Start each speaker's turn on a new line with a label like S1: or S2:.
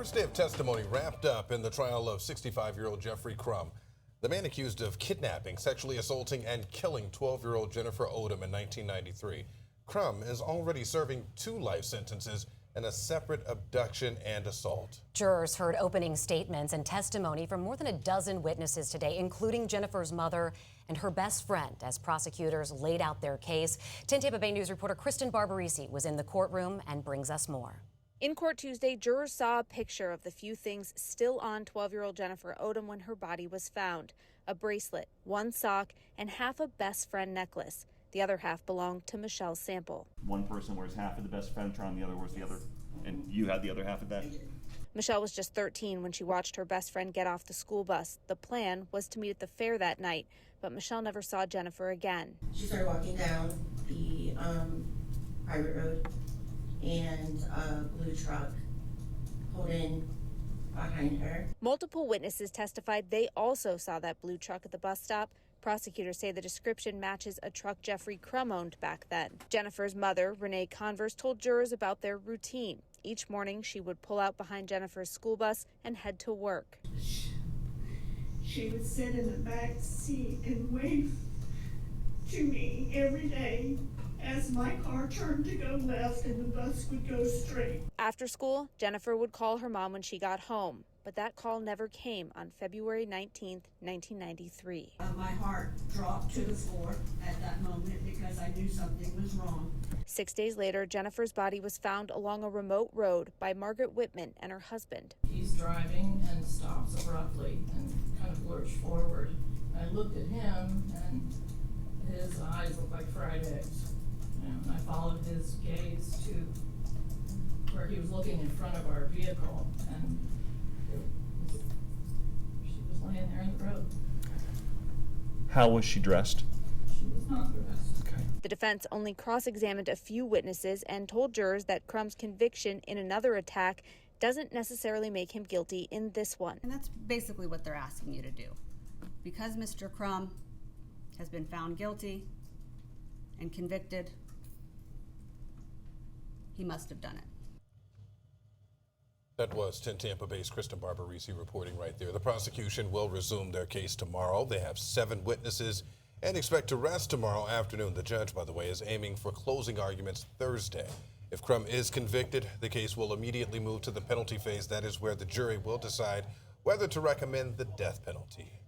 S1: first day of testimony wrapped up in the trial of 65-year-old Jeffrey Crum, the man accused of kidnapping, sexually assaulting, and killing 12-year-old Jennifer Odom in 1993. Crum is already serving 2 life sentences and a separate abduction and assault.
S2: Jurors heard opening statements and testimony from more than a dozen witnesses today, including Jennifer's mother and her best friend, as prosecutors laid out their case. 10 Tampa Bay News reporter Kristen Barbarisi was in the courtroom and brings us more.
S3: In court Tuesday, jurors saw a picture of the few things still on 12-year-old Jennifer Odom when her body was found: a bracelet, 1 sock, and half a best friend necklace. The other half belonged to Michelle's sample.
S4: One person wears half of the best friend charm, the other wears the other. And you had the other half of that?
S3: Michelle was just 13 when she watched her best friend get off the school bus. The plan was to meet at the fair that night, but Michelle never saw Jennifer again.
S5: She started walking down the private road, and a blue truck pulled in behind her.
S3: Multiple witnesses testified they also saw that blue truck at the bus stop. Prosecutors say the description matches a truck Jeffrey Crum owned back then. Jennifer's mother, Renee Converse, told jurors about their routine. Each morning, she would pull out behind Jennifer's school bus and head to work.
S6: She would sit in the back seat and wave to me every day as my car turned to go left and the bus would go straight.
S3: After school, Jennifer would call her mom when she got home, but that call never came on February 19th, 1993.
S5: My heart dropped to the floor at that moment because I knew something was wrong.
S3: 6 days later, Jennifer's body was found along a remote road by Margaret Whitman and her husband.
S7: He's driving and stops abruptly and kind of lurched forward. I looked at him and his eyes looked like fried eggs. And I followed his gaze to where he was looking in front of our vehicle, and she was laying there in the road.
S4: How was she dressed?
S7: She was not dressed.
S4: Okay.
S3: The defense only cross-examined a few witnesses and told jurors that Crum's conviction in another attack doesn't necessarily make him guilty in this one.
S8: And that's basically what they're asking you to do. Because Mr. Crum has been found guilty and convicted, he must have done it.
S1: That was 10 Tampa Bay's Kristen Barbarisi reporting right there. The prosecution will resume their case tomorrow. They have 7 witnesses and expect to rest tomorrow afternoon. The judge, by the way, is aiming for closing arguments Thursday. If Crum is convicted, the case will immediately move to the penalty phase. That is where the jury will decide whether to recommend the death penalty.